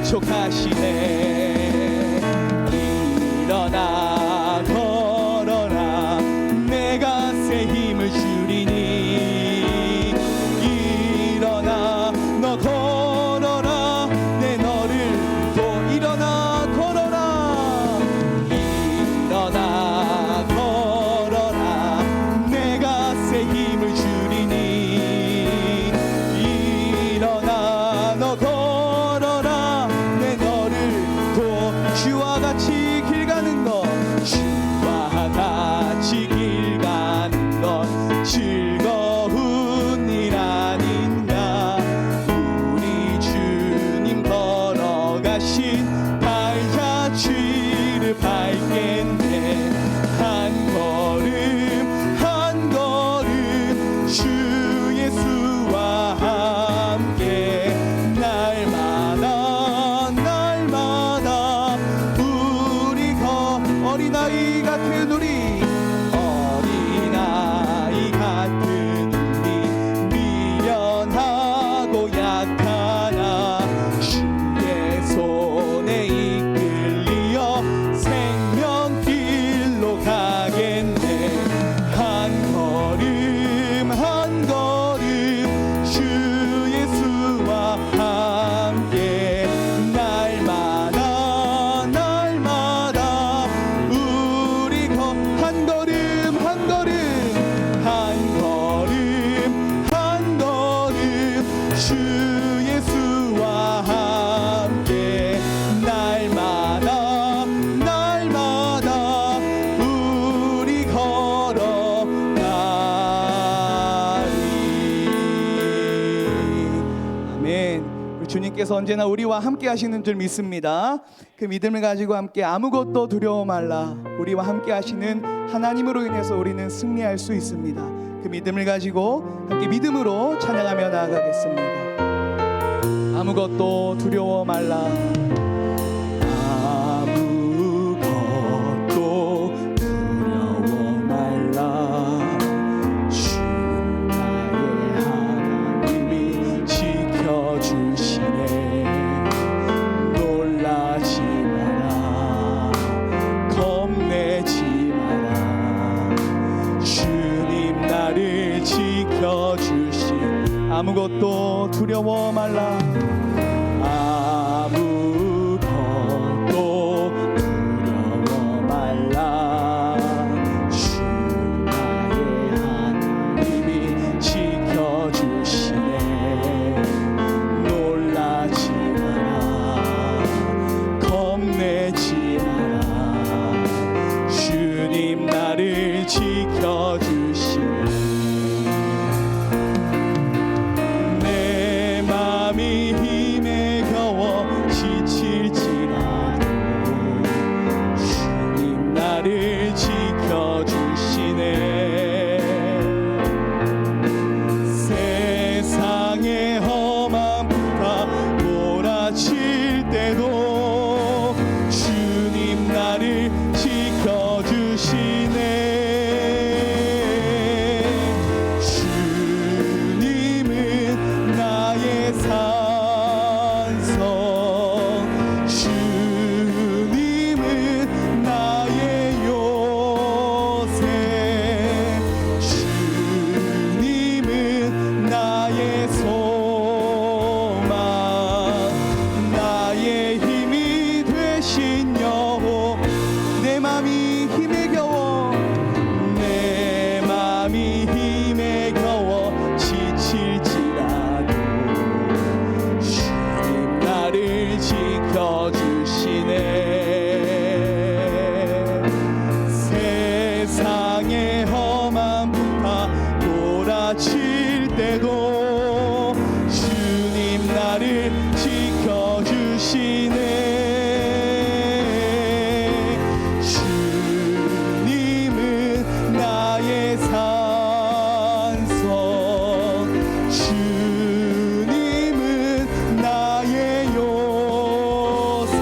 재촉하시네. 일어나 걸어라 내가 새 힘을 주리니. 일어나 너 걸어라 내 너를 또 일어나 걸어라. 일어나 걸어라 내가 새 힘을 주리니. 일어나 너 걸어라 내 너를 또 주와 같이 길 가는 것. 주와 같이 길 가는 것 즐거운 일 아닌가. 우리 주님 걸어가신 발자취를 밟겠네. 한 걸음 한 걸음 주 예수와 함께 날마다 날마다 우리 어린아이 같은 우리 어린아이 같은 우리 미련하고 약하나 주의 손에 이끌리어 생명길로 가겠네. 한 걸음 한 걸음 주 예수와 함께 날마다 날마다 우리 한 걸음 한 걸음 한 걸음 한 걸음 주 예수와 함께 날마다 날마다 우리 걸어가리. 아멘. 우리 주님께서 언제나 우리와 함께 하시는 줄 믿습니다. 그 믿음을 가지고 함께 아무것도 두려워 말라. 우리와 함께 하시는 하나님으로 인해서 우리는 승리할 수 있습니다. 그 믿음을 가지고 함께 믿음으로 찬양하며 나아가겠습니다. 아무것도 두려워 말라. 아무것도 두려워 말라. 주 나의 하나님이 지켜주시네. 놀라지 마라 겁내지 마라. 주님 나를 지켜주신 아무것도 두려워 말라. 아무것도 두려워 말라. 주 나의 하나님이 지켜주시네. 놀라지 마라 겁내지 마라. 주님 나를 지켜주시네. 내 맘이 힘에 겨워 지칠지라도 주님 나를 지켜주시네. 세상의 험한 다 몰아칠 때도 주님 나를 지켜주시네. 주님은 나의 산성. 주님은 나의 요새. 주님은 나의 소망. 나의 힘이 되신 여호. 내 맘이 힘에 겨워 내 맘이 힘에 겨워 지칠지라도 주님 나를 지켜주시네. 세상의 험한 다 몰아칠 때도 주님 나를 지켜주시네. 주님은 나의 산성. 주님은 나의 요새.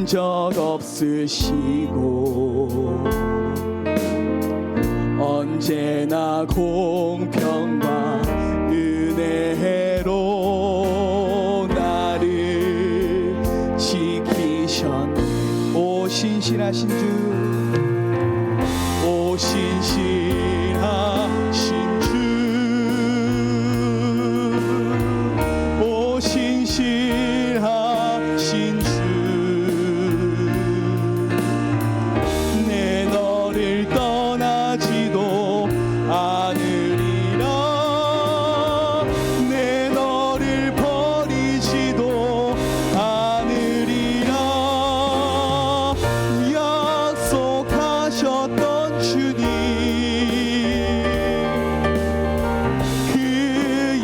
적 없으시고 언제나 공평과 은혜로 나를 지키셨네. 오 신실하신 주, 오 신실하신 주, 오 신실하신 주, 내 너를 떠나지도 않으리라, 내 너를 버리지도 않으리라. 약속하셨던 주님, 그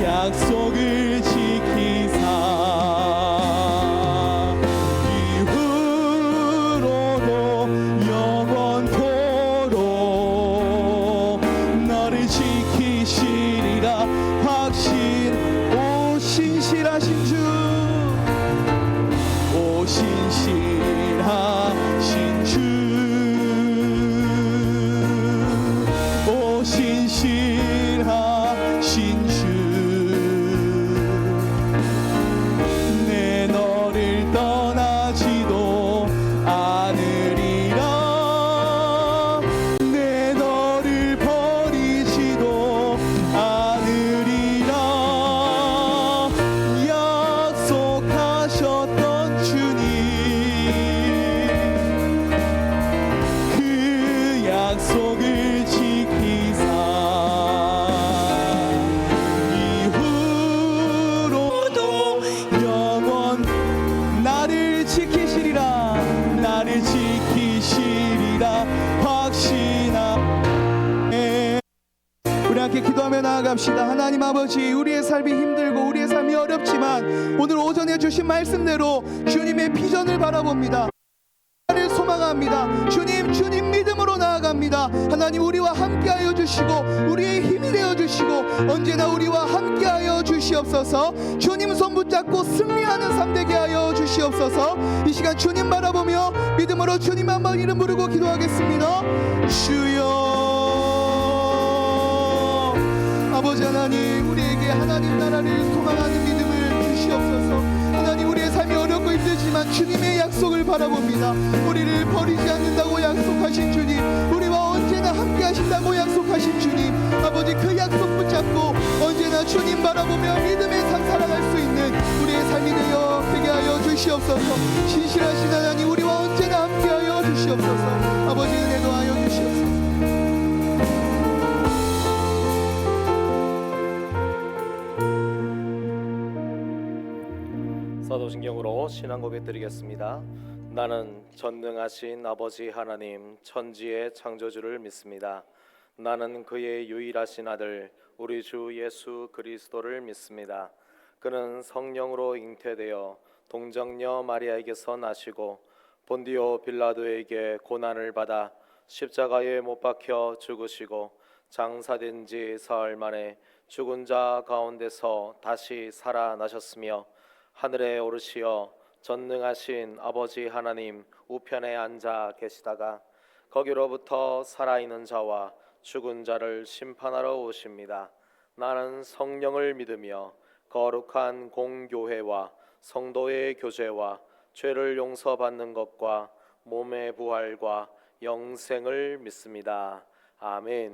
약속을 지키사 이후로도 영원토록 나를 지키시리라 확신. 오 신실하신 주, 오 신실하신 주, 오 신실하신 주, 내 너를 떠나지도 않으리라, 내 너를 버리지도 않으리라. 약속하셨던 주님, 그 약속을 지키사 이후로도 영원 나를 지키시리라, 나를 지키시리라 확신하네. 우리 함께 기도하며 나아갑시다. 하나님 아버지, 우리의 삶이 힘들고 우리의 삶이 어렵지만 오늘 오전에 주신 말씀대로 주님의 비전을 바라봅니다. 를 소망합니다. 주님, 주님 믿음으로 나아갑니다. 하나님, 우리와 함께하여 주시고 우리의 힘이 되어 주시고 언제나 우리와 함께하여 주시옵소서. 주님 손 붙잡고 승리하는 삶 되게 하여 주시옵소서. 이 시간 주님 바라보며 믿음으로 주님 한번 이름 부르고 기도하겠습니다. 주여. 아버지 하나님, 우리에게 하나님 나라를 소망하는 믿음을 주시옵소서. 하나님, 우리의 삶이 어렵고 힘들지만 주님의 약속을 바라봅니다. 우리를 버리지 않는다고 약속하신 주님, 우리와 언제나 함께 하신다고 약속하신 주님, 아버지 그 약속 붙잡고 언제나 주님 바라보며 믿음의 삶 살아갈 수 있는 우리의 삶이 되게 하여 주시옵소서. 신실하신 하나님, 우리와 언제나 함께 하여 주시옵소서. 아버지 은혜 더하여 주시옵소서. 사도신경으로 신앙 고백 드리겠습니다. 나는 전능하신 아버지 하나님 천지의 창조주를 믿습니다. 나는 그의 유일하신 아들 우리 주 예수 그리스도를 믿습니다. 그는 성령으로 잉태되어 동정녀 마리아에게서 나시고 본디오 빌라도에게 고난을 받아 십자가에 못 박혀 죽으시고 장사된 지 사흘 만에 죽은 자 가운데서 다시 살아나셨으며 하늘에 오르시어 전능하신 아버지 하나님 우편에 앉아 계시다가 거기로부터 살아있는 자와 죽은 자를 심판하러 오십니다. 나는 성령을 믿으며 거룩한 공교회와 성도의 교제와 죄를 용서받는 것과 몸의 부활과 영생을 믿습니다. 아멘.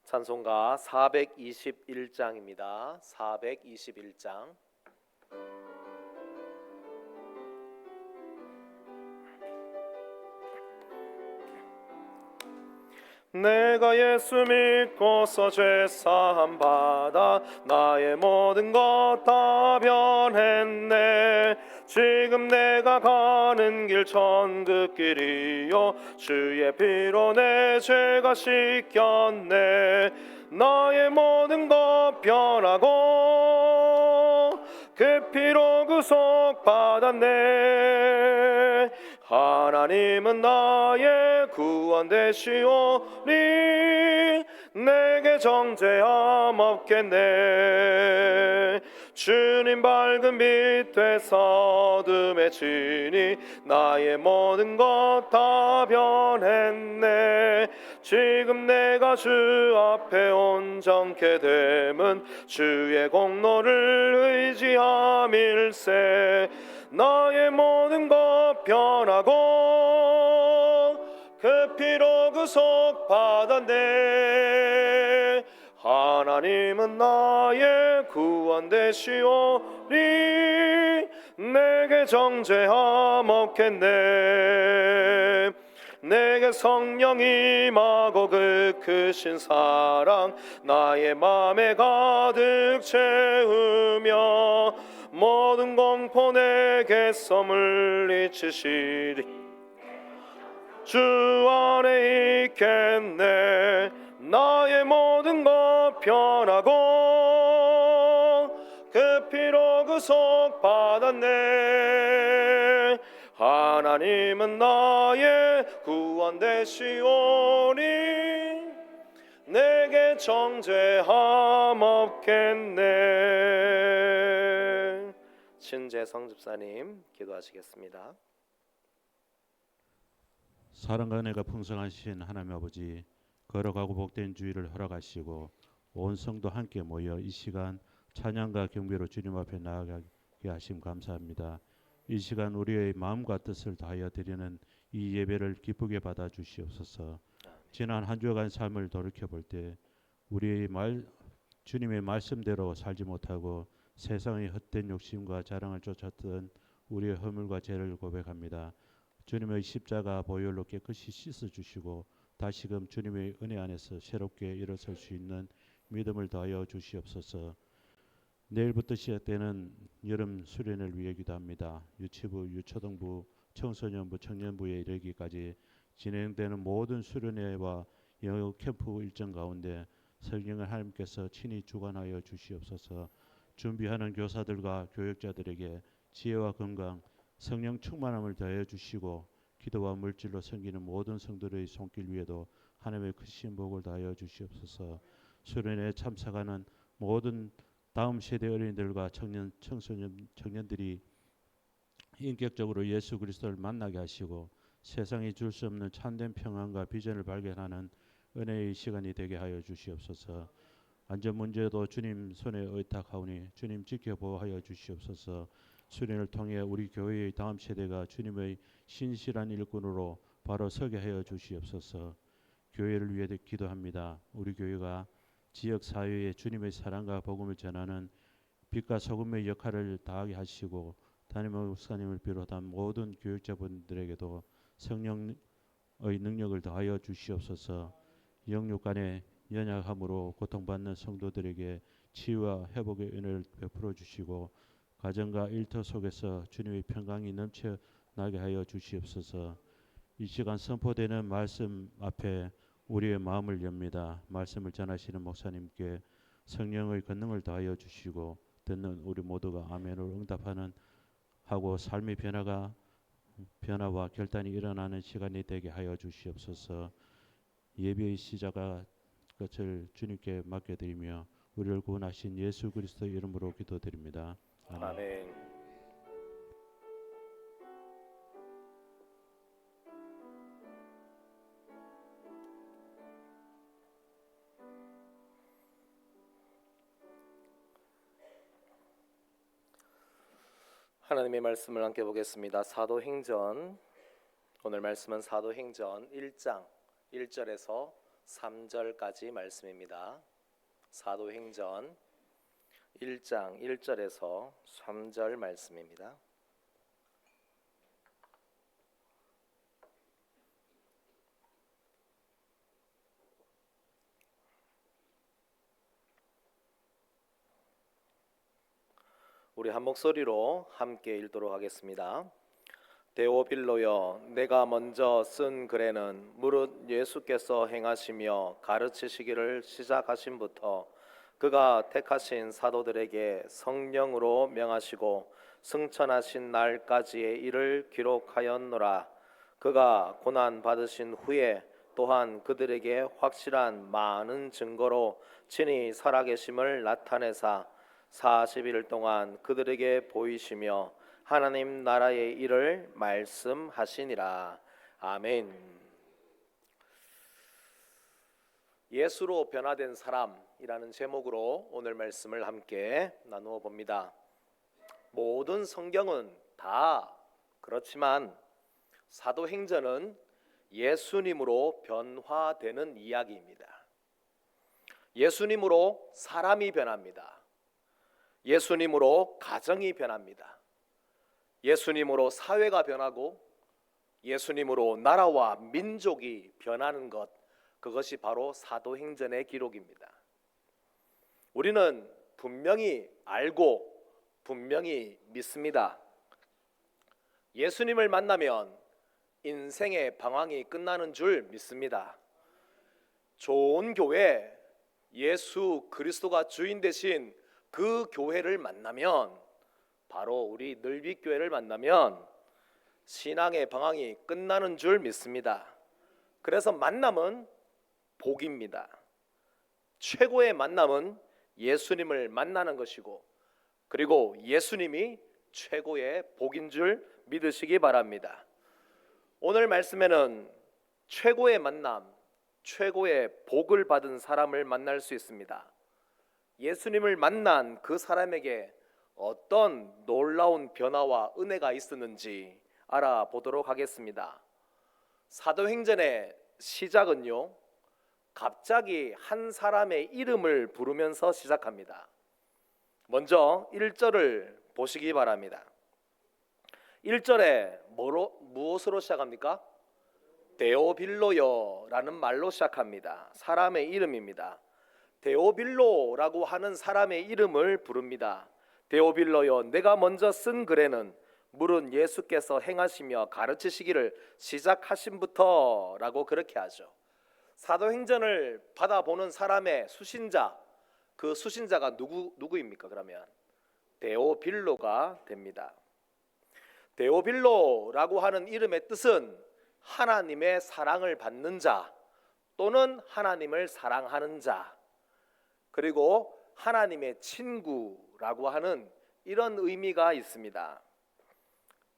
찬송가 421장입니다. 421장. 내가 예수 믿고서 죄사함 받아 나의 모든 것 다 변했네. 지금 내가 가는 길 천국길이요 주의 피로 내 죄가 씻겼네. 나의 모든 것 변하고 그 피로 구속 받았네. 하나님은 나의 구원 되시오니 내게 정죄함 없겠네. 주님 밝은 빛 되사 어둠에 지니 나의 모든 것 다 변했네. 지금 내가 주 앞에 온전케 됨은 주의 공로를 의지함일세. 나의 모든 것 변하고 그 피로 구속받았네. 하나님은 나의 구원 되시오니 내게 정죄함 없겠네. 내게 성령이 임하고 그 크신 사랑 나의 맘에 가득 채우며 모든 공포 내게서 물리치시리. 주 안에 있겠네. 나의 모든 것 변하고 그 피로 구속받았네. 하나님은 나의 구원 되시오니 내게 정죄함 없겠네. 신재성 집사님 기도하시겠습니다. 사랑과 은혜가 풍성하신 하나님 아버지, 거룩하고 복된 주일을 허락하시고 온 성도 함께 모여 이 시간 찬양과 경배로 주님 앞에 나아가게 하심 감사합니다. 이 시간 우리의 마음과 뜻을 다하여 드리는 이 예배를 기쁘게 받아 주시옵소서. 지난 한 주간 삶을 돌이켜 볼 때 우리의 주님의 말씀대로 살지 못하고 세상의 헛된 욕심과 자랑을 쫓았던 우리의 허물과 죄를 고백합니다. 주님의 십자가 보혈로 깨끗이 씻어 주시고 다시금 주님의 은혜 안에서 새롭게 일어설 수 있는 믿음을 더하여 주시옵소서. 내일부터 시작되는 여름 수련을 위해 기도합니다. 유치부, 유초등부, 청소년부, 청년부에 이르기까지 진행되는 모든 수련회와 영어 캠프 일정 가운데 성령을 하나님께서 친히 주관하여 주시옵소서. 준비하는 교사들과 교육자들에게 지혜와 건강, 성령 충만함을 더해 주시고 기도와 물질로 섬기는 모든 성도들의 손길 위에도 하나님의 크신 복을 다하여 주시옵소서. 수련회에 참석하는 모든 다음 세대 어린이들과 청년들이 인격적으로 예수 그리스도를 만나게 하시고 세상이 줄 수 없는 참된 평안과 비전을 발견하는 은혜의 시간이 되게 하여 주시옵소서. 안전 문제도 주님 손에 의탁하오니 주님 지켜보호하여 주시옵소서. 수련을 통해 우리 교회의 다음 세대가 주님의 신실한 일꾼으로 바로 서게 하여 주시옵소서. 교회를 위해 기도합니다. 우리 교회가 지역 사회에 주님의 사랑과 복음을 전하는 빛과 소금의 역할을 다하게 하시고 담임 목사님을 비롯한 모든 교육자분들에게도 성령의 능력을 더하여 주시옵소서. 영육 간의 연약함으로 고통받는 성도들에게 치유와 회복의 은혜를 베풀어 주시고 가정과 일터 속에서 주님의 평강이 넘쳐나게 하여 주시옵소서. 이 시간 선포되는 말씀 앞에 우리의 마음을 엽니다. 말씀을 전하시는 목사님께 성령의 권능을 더하여 주시고 듣는 우리 모두가 아멘으로 응답하는 하고 삶의 변화와 결단이 일어나는 시간이 되게 하여 주시옵소서. 예배의 시작과 끝을 주님께 맡겨드리며 우리를 구원하신 예수 그리스도의 이름으로 기도드립니다. 아멘. 하나님의 말씀을 함께 보겠습니다. 사도행전, 오늘 말씀은 사도행전 1장 1절에서 3절까지 말씀입니다. 사도행전 1장 1절에서 3절 말씀입니다. 우리 한 목소리로 함께 읽도록 하겠습니다. 데오빌로여, 내가 먼저 쓴 글에는 무릇 예수께서 행하시며 가르치시기를 시작하신부터 그가 택하신 사도들에게 성령으로 명하시고 승천하신 날까지의 일을 기록하였노라. 그가 고난 받으신 후에 또한 그들에게 확실한 많은 증거로 친히 살아계심을 나타내사 40일 동안 그들에게 보이시며 하나님 나라의 일을 말씀하시니라. 아멘. 예수로 변화된 사람이라는 제목으로 오늘 말씀을 함께 나누어 봅니다. 모든 성경은 다 그렇지만 사도행전은 예수님으로 변화되는 이야기입니다. 예수님으로 사람이 변합니다. 예수님으로 가정이 변합니다. 예수님으로 사회가 변하고 예수님으로 나라와 민족이 변하는 것, 그것이 바로 사도행전의 기록입니다. 우리는 분명히 알고 분명히 믿습니다. 예수님을 만나면 인생의 방황이 끝나는 줄 믿습니다. 좋은 교회, 예수 그리스도가 주인 되신 그 교회를 만나면, 바로 우리 늘빛교회를 만나면 신앙의 방황이 끝나는 줄 믿습니다. 그래서 만남은 복입니다. 최고의 만남은 예수님을 만나는 것이고, 그리고 예수님이 최고의 복인 줄 믿으시기 바랍니다. 오늘 말씀에는 최고의 만남, 최고의 복을 받은 사람을 만날 수 있습니다. 예수님을 만난 그 사람에게 어떤 놀라운 변화와 은혜가 있었는지 알아보도록 하겠습니다. 사도행전의 시작은요, 갑자기 한 사람의 이름을 부르면서 시작합니다. 먼저 1절을 보시기 바랍니다. 1절에 무엇으로 시작합니까? 데오빌로여라는 말로 시작합니다. 사람의 이름입니다. 데오빌로라고 하는 사람의 이름을 부릅니다. 데오빌로여, 내가 먼저 쓴 글에는 물은 예수께서 행하시며 가르치시기를 시작하신부터라고 그렇게 하죠. 사도행전을 받아보는 사람의 수신자, 그 수신자가 누구입니까? 그러면 데오빌로가 됩니다. 데오빌로라고 하는 이름의 뜻은 하나님의 사랑을 받는 자, 또는 하나님을 사랑하는 자, 그리고 하나님의 친구라고 하는 이런 의미가 있습니다.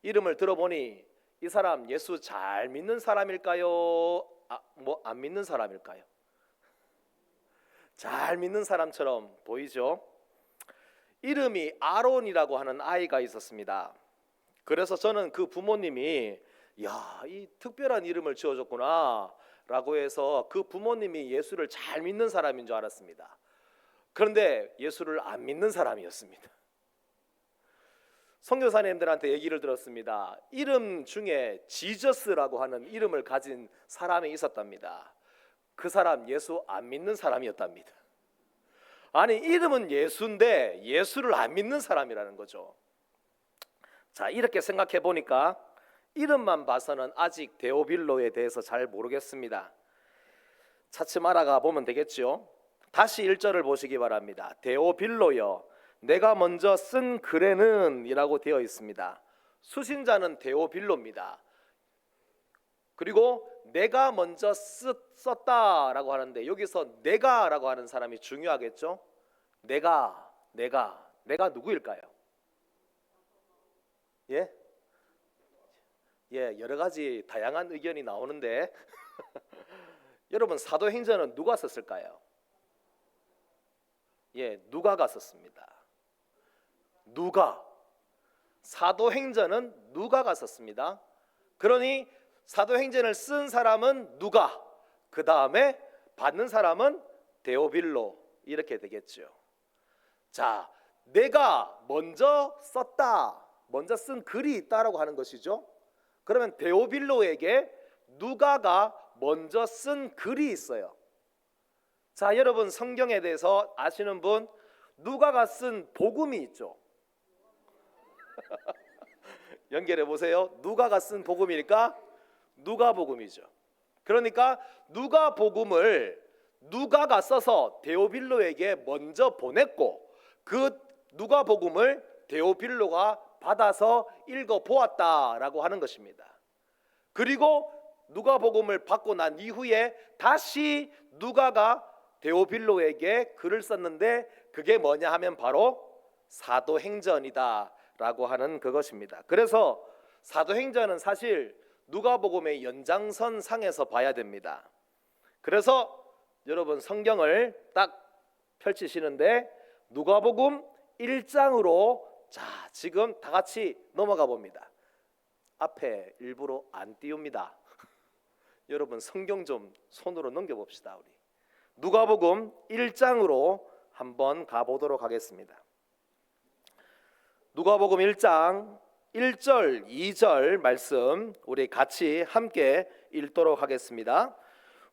이름을 들어보니 이 사람 예수 잘 믿는 사람일까요? 안 믿는 사람일까요? 잘 믿는 사람처럼 보이죠? 이름이 아론이라고 하는 아이가 있었습니다. 그래서 저는 그 부모님이 이 특별한 이름을 지어줬구나 라고 해서 그 부모님이 예수를 잘 믿는 사람인 줄 알았습니다. 그런데 예수를 안 믿는 사람이었습니다. 선교사님들한테 얘기를 들었습니다. 이름 중에 지저스라고 하는 이름을 가진 사람이 있었답니다. 그 사람 예수 안 믿는 사람이었답니다. 아니, 이름은 예수인데 예수를 안 믿는 사람이라는 거죠. 자, 이렇게 생각해 보니까 이름만 봐서는 아직 데오빌로에 대해서 잘 모르겠습니다. 차츰 알아가 보면 되겠죠. 다시 1절을 보시기 바랍니다. 데오빌로여, 내가 먼저 쓴 글에는 이라고 되어 있습니다. 수신자는 데오빌로입니다. 그리고 내가 먼저 썼다라고 하는데, 여기서 내가라고 하는 사람이 중요하겠죠. 내가 누구일까요? 여러 가지 다양한 의견이 나오는데 여러분, 사도행전은 누가 썼을까요? 누가가 썼습니다. 누가, 사도행전은 누가가 썼습니다. 그러니 사도행전을 쓴 사람은 누가, 그 다음에 받는 사람은 데오빌로, 이렇게 되겠죠. 자, 내가 먼저 썼다, 먼저 쓴 글이 있다라고 하는 것이죠. 그러면 데오빌로에게 누가가 먼저 쓴 글이 있어요. 자, 여러분 성경에 대해서 아시는 분, 누가가 쓴 복음이 있죠. 연결해 보세요. 누가가 쓴 복음이니까 누가복음이죠. 그러니까 누가복음을 누가가 써서 데오빌로에게 먼저 보냈고, 그 누가복음을 데오빌로가 받아서 읽어 보았다라고 하는 것입니다. 그리고 누가복음을 받고 난 이후에 다시 누가가 데오빌로에게 글을 썼는데, 그게 뭐냐 하면 바로 사도행전이다라고 하는 그것입니다. 그래서 사도행전은 사실 누가복음의 연장선 상에서 봐야 됩니다. 그래서 여러분 성경을 딱 펼치시는데 누가복음 1장으로 자 지금 다 같이 넘어가 봅니다. 앞에 일부러 안 띄웁니다. 여러분 성경 좀 손으로 넘겨봅시다. 우리 누가복음 1장으로 한번 가보도록 하겠습니다. 누가복음 1장 1절 2절 말씀 우리 같이 함께 읽도록 하겠습니다.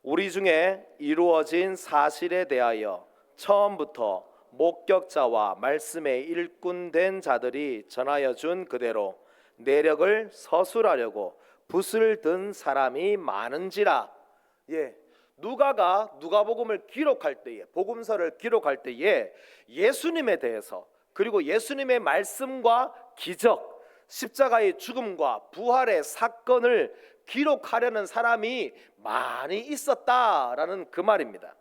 우리 중에 이루어진 사실에 대하여 처음부터 목격자와 말씀에 일꾼된 자들이 전하여 준 그대로 내력을 서술하려고 붓을 든 사람이 많은지라. 누가가 누가복음을 기록할 때에, 복음서를 기록할 때에 예수님에 대해서, 그리고 예수님의 말씀과 기적, 십자가의 죽음과 부활의 사건을 기록하려는 사람이 많이 있었다라는 그 말입니다.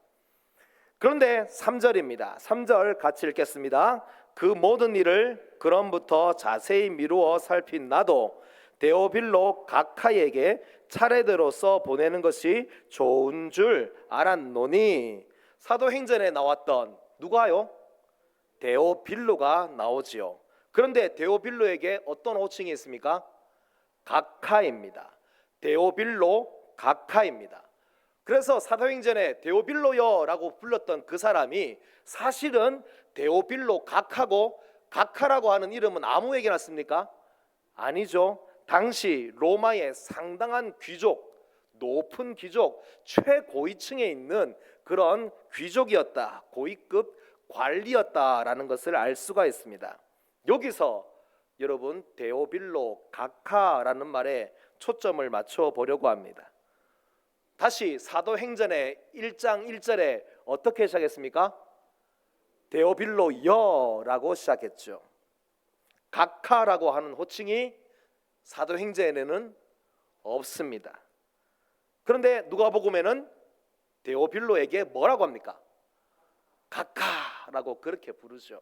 그런데 3절입니다. 3절 같이 읽겠습니다. 그 모든 일을 그럼부터 자세히 미루어 살핀 나도 데오빌로 각하에게 차례대로서 보내는 것이 좋은 줄 알았노니. 사도행전에 나왔던 누가요? 데오빌로가 나오지요. 그런데 데오빌로에게 어떤 호칭이 있습니까? 각하입니다. 데오빌로 각하입니다. 그래서 사도행전에 데오빌로여라고 불렀던 그 사람이 사실은 데오빌로 각하고, 각하라고 하는 이름은 아무에게 났습니까? 아니죠. 당시 로마의 상당한 귀족, 높은 귀족, 최고위층에 있는 그런 귀족이었다, 고위급 관리였다라는 것을 알 수가 있습니다. 여기서 여러분 데오빌로 각하라는 말에 초점을 맞춰 보려고 합니다. 다시 사도행전의 1장 1절에 어떻게 시작했습니까? 데오빌로여라고 시작했죠. 각하라고 하는 호칭이 사도행전에는 없습니다. 그런데 누가복음에는 데오빌로에게 뭐라고 합니까? 각하라고 그렇게 부르죠.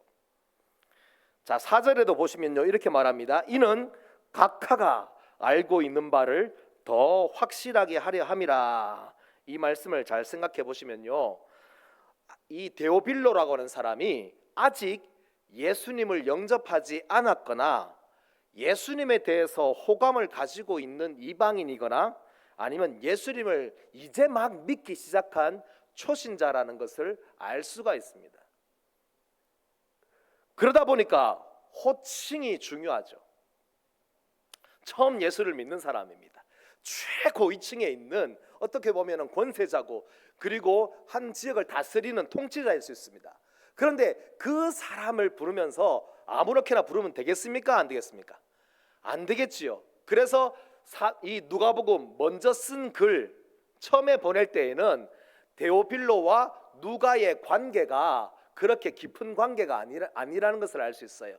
자, 4절에도 보시면요 이렇게 말합니다. 이는 각하가 알고 있는 바를 더 확실하게 하려 함이라. 이 말씀을 잘 생각해 보시면요, 이 데오빌로라고 하는 사람이 아직 예수님을 영접하지 않았거나 예수님에 대해서 호감을 가지고 있는 이방인이거나 아니면 예수님을 이제 막 믿기 시작한 초신자라는 것을 알 수가 있습니다. 그러다 보니까 호칭이 중요하죠. 처음 예수를 믿는 사람입니다. 최고위층에 있는, 어떻게 보면 권세자고, 그리고 한 지역을 다스리는 통치자일 수 있습니다. 그런데 그 사람을 부르면서 아무렇게나 부르면 되겠습니까? 안 되겠습니까? 안 되겠지요. 그래서 이 누가복음 먼저 쓴 글 처음에 보낼 때에는 데오빌로와 누가의 관계가 그렇게 깊은 관계가 아니라는 것을 알 수 있어요.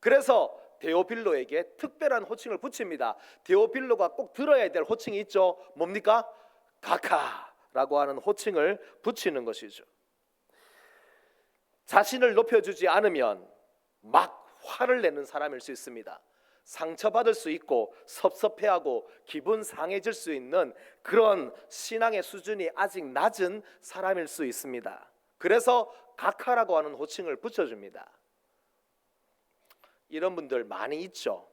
그래서 데오빌로에게 특별한 호칭을 붙입니다. 데오빌로가 꼭 들어야 될 호칭이 있죠. 뭡니까? 각하라고 하는 호칭을 붙이는 것이죠. 자신을 높여주지 않으면 막 화를 내는 사람일 수 있습니다. 상처받을 수 있고 섭섭해하고 기분 상해질 수 있는 그런 신앙의 수준이 아직 낮은 사람일 수 있습니다. 그래서 각하라고 하는 호칭을 붙여줍니다. 이런 분들 많이 있죠.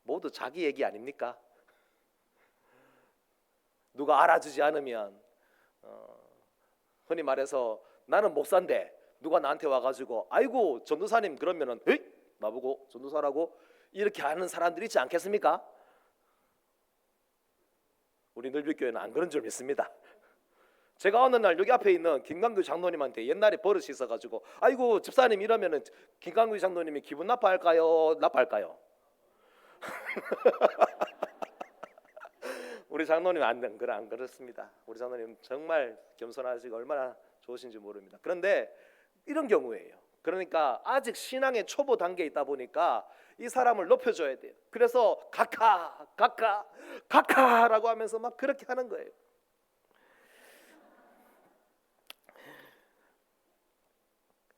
모두 자기 얘기 아닙니까? 누가 알아주지 않으면 흔히 말해서 나는 목사인데 누가 나한테 와가지고 아이고 전도사님 그러면은 에이? 나보고 전도사라고? 이렇게 하는 사람들이 있지 않겠습니까? 우리 늘비교회는 안 그런 줄 믿습니다. 제가 어느 날 여기 앞에 있는 김강규 장로님한테 옛날에 버릇이 있어가지고 아이고 집사님 이러면은 김강규 장로님이 기분 나빠할까요? 나빠할까요? 우리 장로님 안 그렇습니다. 우리 장로님 정말 겸손하시고 얼마나 좋으신지 모릅니다. 그런데 이런 경우에요. 그러니까 아직 신앙의 초보 단계에 있다 보니까 이 사람을 높여줘야 돼요. 그래서 각하라고 하면서 막 그렇게 하는 거예요.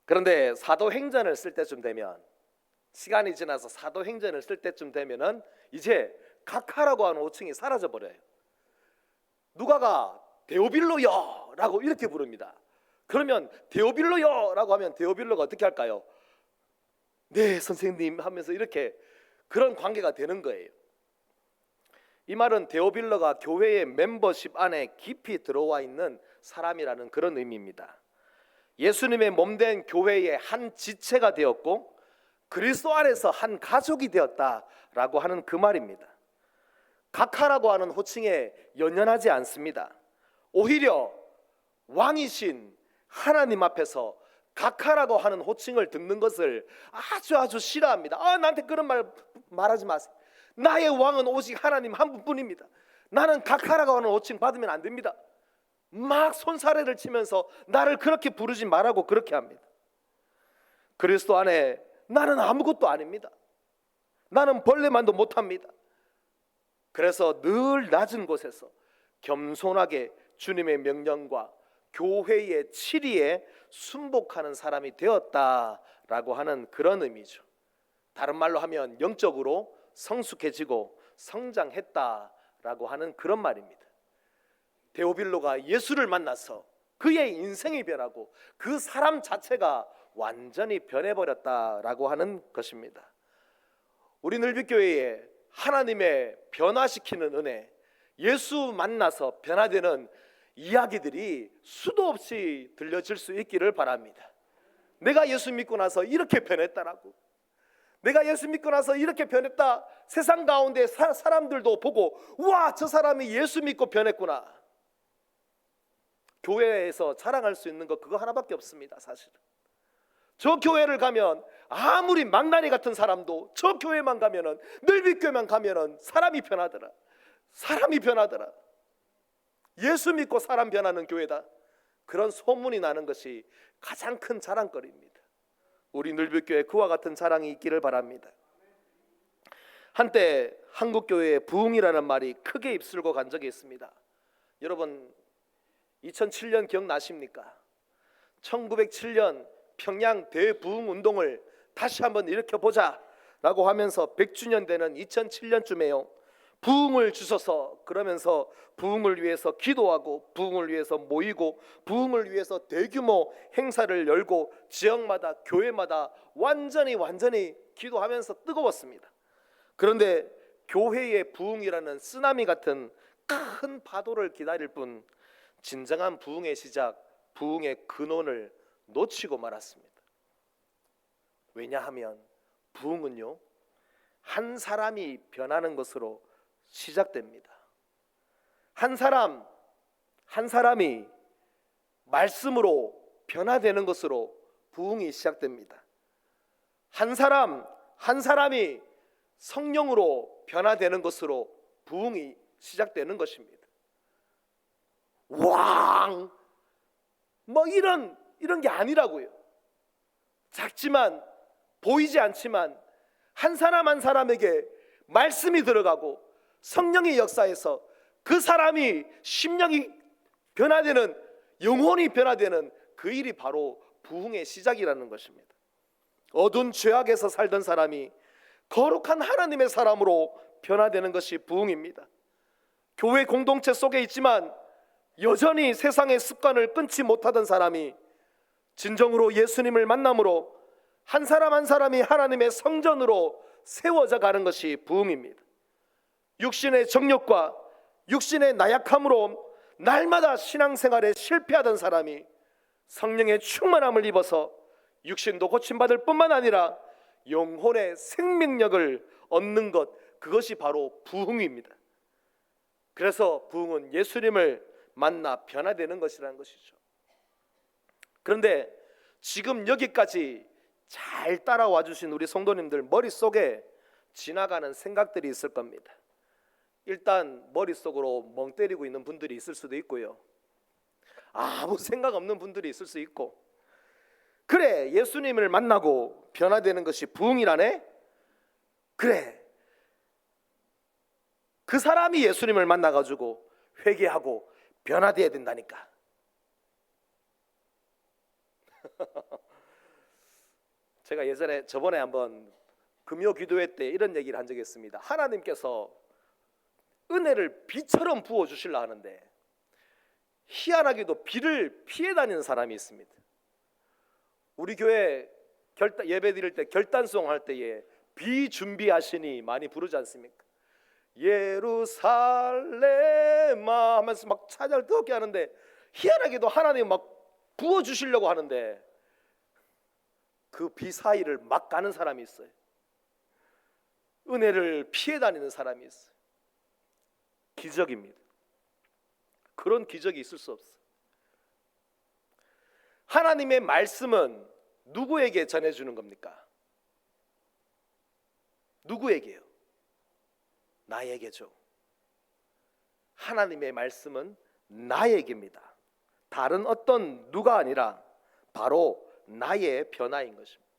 그런데 사도행전을 쓸 때쯤 되면, 시간이 지나서 사도행전을 쓸 때쯤 되면은 이제 각하라고 하는 호칭이 사라져 버려요. 누가가 데오빌로여 라고 이렇게 부릅니다. 그러면 데오빌로여 라고 하면 데오빌로가 어떻게 할까요? 네 선생님 하면서 이렇게 그런 관계가 되는 거예요. 이 말은 데오빌로가 교회의 멤버십 안에 깊이 들어와 있는 사람이라는 그런 의미입니다. 예수님의 몸된 교회의 한 지체가 되었고 그리스도 안에서 한 가족이 되었다라고 하는 그 말입니다. 각하라고 하는 호칭에 연연하지 않습니다. 오히려 왕이신 하나님 앞에서 각하라고 하는 호칭을 듣는 것을 아주 싫어합니다. 나한테 그런 말 말하지 마세요. 나의 왕은 오직 하나님 한 분뿐입니다. 나는 각하라고 하는 호칭 받으면 안 됩니다. 막 손사래를 치면서 나를 그렇게 부르지 말라고 그렇게 합니다. 그리스도 안에 나는 아무것도 아닙니다. 나는 벌레만도 못합니다. 그래서 늘 낮은 곳에서 겸손하게 주님의 명령과 교회의 치리에 순복하는 사람이 되었다라고 하는 그런 의미죠. 다른 말로 하면 영적으로 성숙해지고 성장했다라고 하는 그런 말입니다. 데오빌로가 예수를 만나서 그의 인생이 변하고 그 사람 자체가 완전히 변해버렸다라고 하는 것입니다. 우리 늘빛교회에 하나님의 변화시키는 은혜, 예수 만나서 변화되는 이야기들이 수도 없이 들려질 수 있기를 바랍니다. 내가 예수 믿고 나서 이렇게 변했다라고, 내가 예수 믿고 나서 이렇게 변했다, 세상 가운데 사람들도 보고 우와 저 사람이 예수 믿고 변했구나. 교회에서 자랑할 수 있는 거 그거 하나밖에 없습니다. 사실은 저 교회를 가면 아무리 망나니 같은 사람도 저 교회만 가면은, 늘빛교회만 가면은 사람이 변하더라. 사람이 변하더라. 예수 믿고 사람 변하는 교회다. 그런 소문이 나는 것이 가장 큰 자랑거리입니다. 우리 늘빛교회에 그와 같은 자랑이 있기를 바랍니다. 한때 한국교회에 부흥이라는 말이 크게 입술고 간 적이 있습니다. 여러분 2007년 기억나십니까? 1907년 평양 대부흥운동을 다시 한번 일으켜보자 라고 하면서 100주년 되는 2007년쯤에요 부흥을 주셔서, 그러면서 부흥을 위해서 기도하고 부흥을 위해서 모이고 부흥을 위해서 대규모 행사를 열고 지역마다 교회마다 완전히 기도하면서 뜨거웠습니다. 그런데 교회의 부흥이라는 쓰나미 같은 큰 파도를 기다릴 뿐 진정한 부흥의 시작, 부흥의 근원을 놓치고 말았습니다. 왜냐하면 부흥은요 한 사람이 변하는 것으로 시작됩니다. 한 사람이 말씀으로 변화되는 것으로 부흥이 시작됩니다. 한 사람이 성령으로 변화되는 것으로 부흥이 시작되는 것입니다. 왕 뭐 이런 게 아니라고요. 작지만 보이지 않지만 한 사람 한 사람에게 말씀이 들어가고 성령의 역사에서 그 사람이 심령이 변화되는, 영혼이 변화되는 그 일이 바로 부흥의 시작이라는 것입니다. 어두운 죄악에서 살던 사람이 거룩한 하나님의 사람으로 변화되는 것이 부흥입니다. 교회 공동체 속에 있지만 여전히 세상의 습관을 끊지 못하던 사람이 진정으로 예수님을 만남으로 한 사람 한 사람이 하나님의 성전으로 세워져 가는 것이 부흥입니다. 육신의 정욕과 육신의 나약함으로 날마다 신앙생활에 실패하던 사람이 성령의 충만함을 입어서 육신도 고침받을 뿐만 아니라 영혼의 생명력을 얻는 것, 그것이 바로 부흥입니다. 그래서 부흥은 예수님을 만나 변화되는 것이라는 것이죠. 그런데 지금 여기까지 잘 따라와 주신 우리 성도님들 머릿속에 지나가는 생각들이 있을 겁니다. 일단 머릿속으로 멍 때리고 있는 분들이 있을 수도 있고요, 아무 생각 없는 분들이 있을 수 있고, 그래 예수님을 만나고 변화되는 것이 부흥이라네? 그래 그 사람이 예수님을 만나가지고 회개하고 변화되어야 된다니까. 제가 저번에 한번 금요 기도회 때 이런 얘기를 한 적이 있습니다. 하나님께서 은혜를 비처럼 부어 주시려 하는데 희한하게도 비를 피해 다니는 사람이 있습니다. 우리 교회 예배 드릴 때 결단송 할 때에 비 준비하시니 많이 부르지 않습니까? 예루살렘아 하면서 막 찬양을 뜨겁게 하는데 희한하게도 하나님 막 부어 주시려고 하는데 그 비 사이를 막 가는 사람이 있어요. 은혜를 피해 다니는 사람이 있어요. 기적입니다. 그런 기적이 있을 수 없어요. 하나님의 말씀은 누구에게 전해주는 겁니까? 누구에게요? 나에게죠. 하나님의 말씀은 나에게입니다. 다른 어떤 누가 아니라 바로 나의 변화인 것입니다.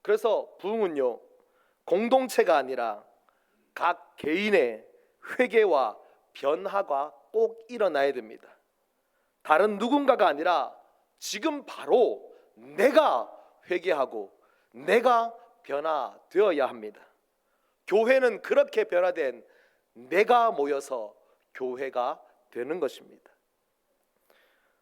그래서 부흥은요, 공동체가 아니라 각 개인의 회개와 변화가 꼭 일어나야 됩니다. 다른 누군가가 아니라 지금 바로 내가 회개하고 내가 변화되어야 합니다. 교회는 그렇게 변화된 내가 모여서 교회가 되는 것입니다.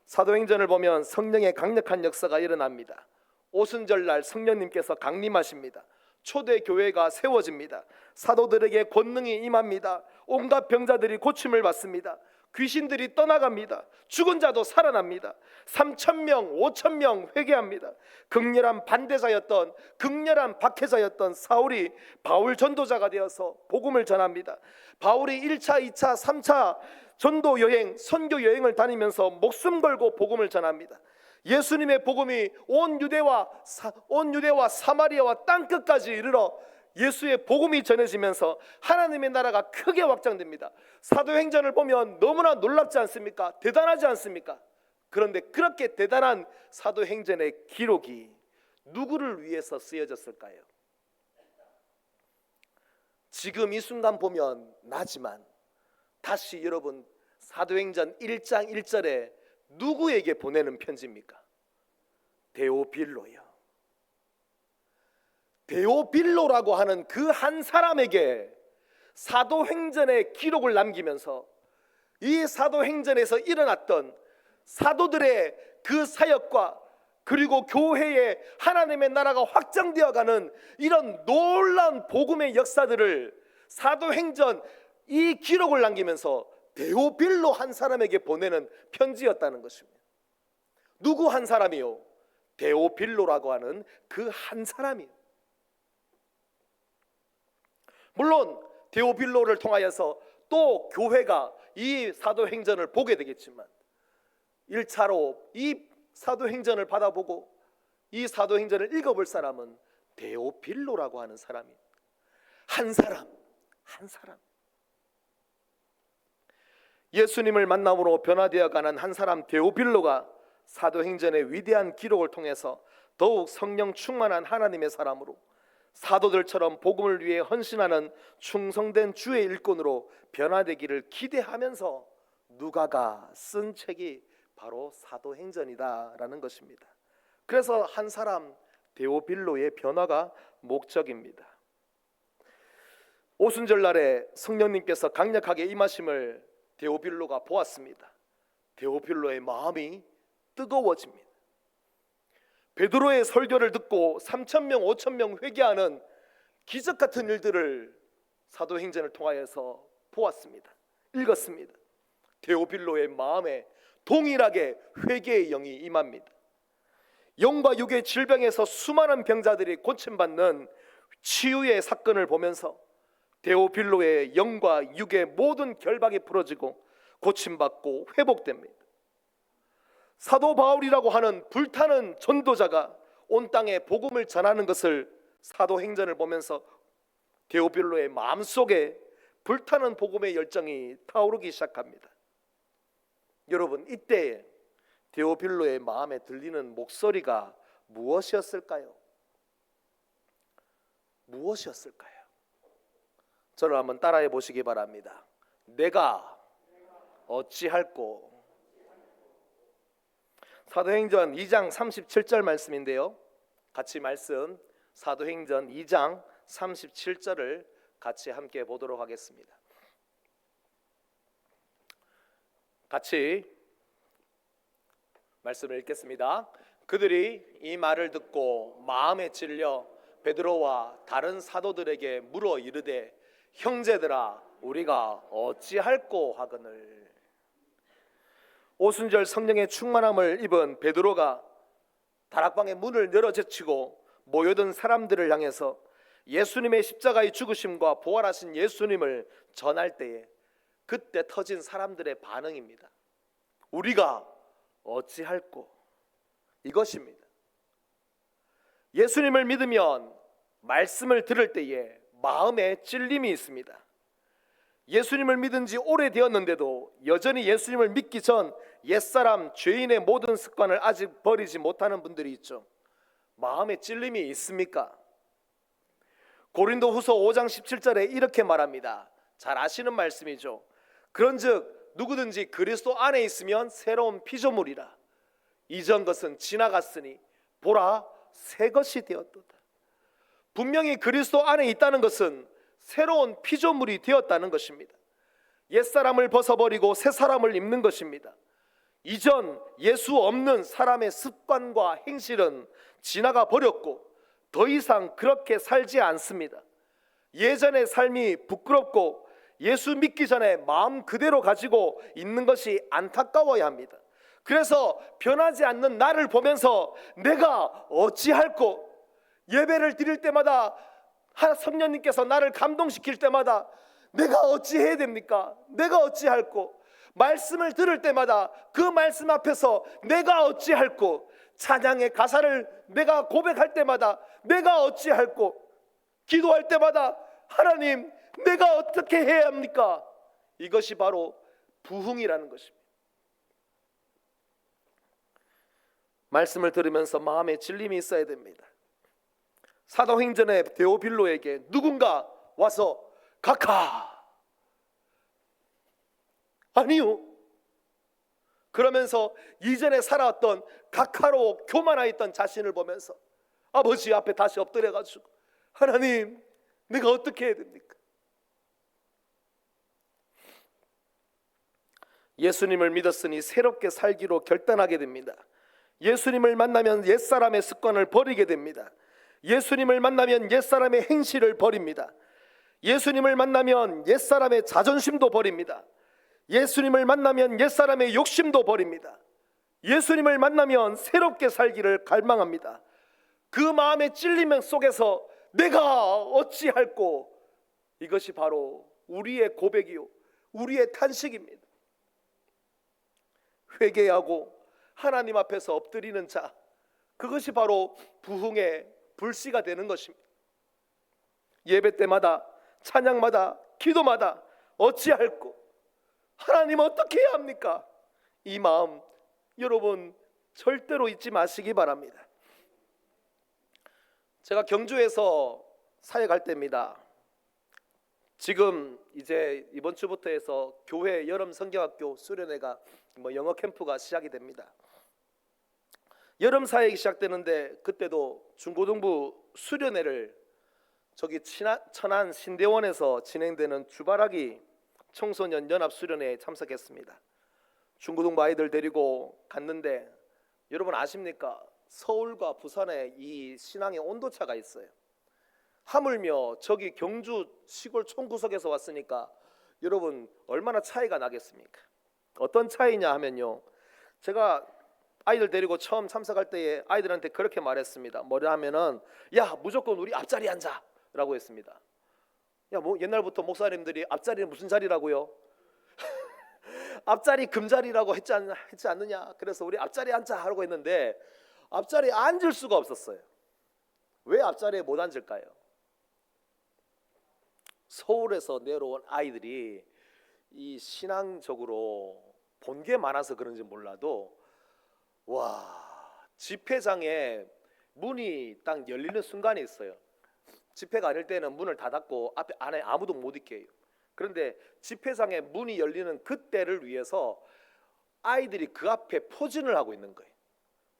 사도행전을 보면 성령의 강력한 역사가 일어납니다. 오순절날 성령님께서 강림하십니다. 초대 교회가 세워집니다. 사도들에게 권능이 임합니다. 온갖 병자들이 고침을 받습니다. 귀신들이 떠나갑니다. 죽은 자도 살아납니다. 3,000명, 5,000명 회개합니다. 극렬한 반대자였던, 극렬한 박해자였던 사울이 바울 전도자가 되어서 복음을 전합니다. 바울이 1차, 2차, 3차 전도 여행, 선교 여행을 다니면서 목숨 걸고 복음을 전합니다. 예수님의 복음이 온 유대와 사마리아와 땅끝까지 이르러 예수의 복음이 전해지면서 하나님의 나라가 크게 확장됩니다. 사도행전을 보면 너무나 놀랍지 않습니까? 대단하지 않습니까? 그런데 그렇게 대단한 사도행전의 기록이 누구를 위해서 쓰여졌을까요? 지금 이 순간 보면 나지만 다시 여러분, 사도행전 1장 1절에 누구에게 보내는 편지입니까? 데오빌로요. 데오빌로라고 하는 그 한 사람에게 사도행전의 기록을 남기면서 이 사도행전에서 일어났던 사도들의 그 사역과 그리고 교회에 하나님의 나라가 확장되어가는 이런 놀라운 복음의 역사들을 사도행전 이 기록을 남기면서 데오빌로 한 사람에게 보내는 편지였다는 것입니다. 누구 한 사람이요? 데오빌로라고 하는 그 한 사람이요. 물론 데오빌로를 통하여서 또 교회가 이 사도행전을 보게 되겠지만 1차로 이 사도행전을 받아보고 이 사도행전을 읽어볼 사람은 데오빌로라고 하는 사람입니다. 한 사람. 예수님을 만남으로 변화되어가는 한 사람 데오빌로가 사도행전의 위대한 기록을 통해서 더욱 성령 충만한 하나님의 사람으로 사도들처럼 복음을 위해 헌신하는 충성된 주의 일꾼으로 변화되기를 기대하면서 누가가 쓴 책이 바로 사도행전이다라는 것입니다. 그래서 한 사람 데오빌로의 변화가 목적입니다. 오순절날에 성령님께서 강력하게 임하심을 데오빌로가 보았습니다. 데오빌로의 마음이 뜨거워집니다. 베드로의 설교를 듣고 3,000명, 5,000명 회개하는 기적 같은 일들을 사도행전을 통하여서 보았습니다. 읽었습니다. 데오빌로의 마음에 동일하게 회개의 영이 임합니다. 영과 육의 질병에서 수많은 병자들이 고침받는 치유의 사건을 보면서 데오빌로의 영과 육의 모든 결박이 풀어지고 고침받고 회복됩니다. 사도 바울이라고 하는 불타는 전도자가 온 땅에 복음을 전하는 것을 사도행전을 보면서 데오빌로의 마음속에 불타는 복음의 열정이 타오르기 시작합니다. 여러분, 이때 데오빌로의 마음에 들리는 목소리가 무엇이었을까요? 무엇이었을까요? 저를 한번 따라해 보시기 바랍니다. 내가 어찌할꼬. 사도행전 2장 37절 말씀인데요, 같이 말씀 사도행전 2장 37절을 같이 함께 보도록 하겠습니다. 같이 말씀을 읽겠습니다. 그들이 이 말을 듣고 마음에 찔려 베드로와 다른 사도들에게 물어 이르되 형제들아 우리가 어찌할꼬 하거늘. 오순절 성령의 충만함을 입은 베드로가 다락방의 문을 열어 제치고 모여든 사람들을 향해서 예수님의 십자가의 죽으심과 부활하신 예수님을 전할 때에 그때 터진 사람들의 반응입니다. 우리가 어찌할꼬, 이것입니다. 예수님을 믿으면 말씀을 들을 때에 마음에 찔림이 있습니다. 예수님을 믿은 지 오래되었는데도 여전히 예수님을 믿기 전 옛사람 죄인의 모든 습관을 아직 버리지 못하는 분들이 있죠. 마음에 찔림이 있습니까? 고린도후서 5장 17절에 이렇게 말합니다. 잘 아시는 말씀이죠. 그런즉 누구든지 그리스도 안에 있으면 새로운 피조물이라. 이전 것은 지나갔으니 보라 새 것이 되었도다. 분명히 그리스도 안에 있다는 것은 새로운 피조물이 되었다는 것입니다. 옛사람을 벗어버리고 새 사람을 입는 것입니다. 이전 예수 없는 사람의 습관과 행실은 지나가 버렸고 더 이상 그렇게 살지 않습니다. 예전의 삶이 부끄럽고 예수 믿기 전에 마음 그대로 가지고 있는 것이 안타까워야 합니다. 그래서 변하지 않는 나를 보면서 내가 어찌할꼬, 예배를 드릴 때마다 성령님께서 나를 감동시킬 때마다 내가 어찌해야 됩니까? 내가 어찌할꼬, 말씀을 들을 때마다 그 말씀 앞에서 내가 어찌할꼬, 찬양의 가사를 내가 고백할 때마다 내가 어찌할꼬, 기도할 때마다 하나님 내가 어떻게 해야 합니까? 이것이 바로 부흥이라는 것입니다. 말씀을 들으면서 마음에 찔림이 있어야 됩니다. 사도행전의 데오빌로에게 누군가 와서 각하, 아니요, 그러면서 이전에 살아왔던 각하로 교만하였던 자신을 보면서 아버지 앞에 다시 엎드려가지고 하나님 내가 어떻게 해야 됩니까? 예수님을 믿었으니 새롭게 살기로 결단하게 됩니다. 예수님을 만나면 옛사람의 습관을 버리게 됩니다. 예수님을 만나면 옛사람의 행실을 버립니다. 예수님을 만나면 옛사람의 자존심도 버립니다. 예수님을 만나면 옛사람의 욕심도 버립니다. 예수님을 만나면 새롭게 살기를 갈망합니다. 그 마음의 찔림 속에서 내가 어찌할꼬, 이것이 바로 우리의 고백이요 우리의 탄식입니다. 회개하고 하나님 앞에서 엎드리는 자, 그것이 바로 부흥의 불씨가 되는 것입니다. 예배 때마다, 찬양마다, 기도마다 어찌할꼬, 하나님 어떻게 해야 합니까? 이 마음 여러분 절대로 잊지 마시기 바랍니다. 제가 경주에서 사회 갈 때입니다. 지금 이제 이번 주부터 해서 교회 여름 성경학교 수련회가 영어 캠프가 시작이 됩니다. 여름 사역이 시작되는데 그때도 중고등부 수련회를 저기 천안 신대원에서 진행되는 주바라기 청소년 연합 수련회에 참석했습니다. 중고등부 아이들 데리고 갔는데 여러분 아십니까? 서울과 부산에 이 신앙의 온도차가 있어요. 하물며 저기 경주 시골 촌구석에서 왔으니까 여러분 얼마나 차이가 나겠습니까? 어떤 차이냐 하면요, 제가 아이들 데리고 처음 참석할 때에 아이들한테 그렇게 말했습니다. 뭐라 하면은 야 무조건 우리 앞자리 앉아 라고 했습니다. 야 뭐 옛날부터 목사님들이 앞자리는 무슨 자리라고요? 앞자리 금자리라고 했지 않느냐. 그래서 우리 앞자리 앉자 하라고 했는데 앞자리에 앉을 수가 없었어요. 왜 앞자리에 못 앉을까요? 서울에서 내려온 아이들이 이 신앙적으로 본 게 많아서 그런지 몰라도 와, 집회장에 문이 딱 열리는 순간이 있어요. 집회가 아닐 때는 문을 닫았고 안에 아무도 못 있게 해요. 그런데 집회장에 문이 열리는 그때를 위해서 아이들이 그 앞에 포진을 하고 있는 거예요.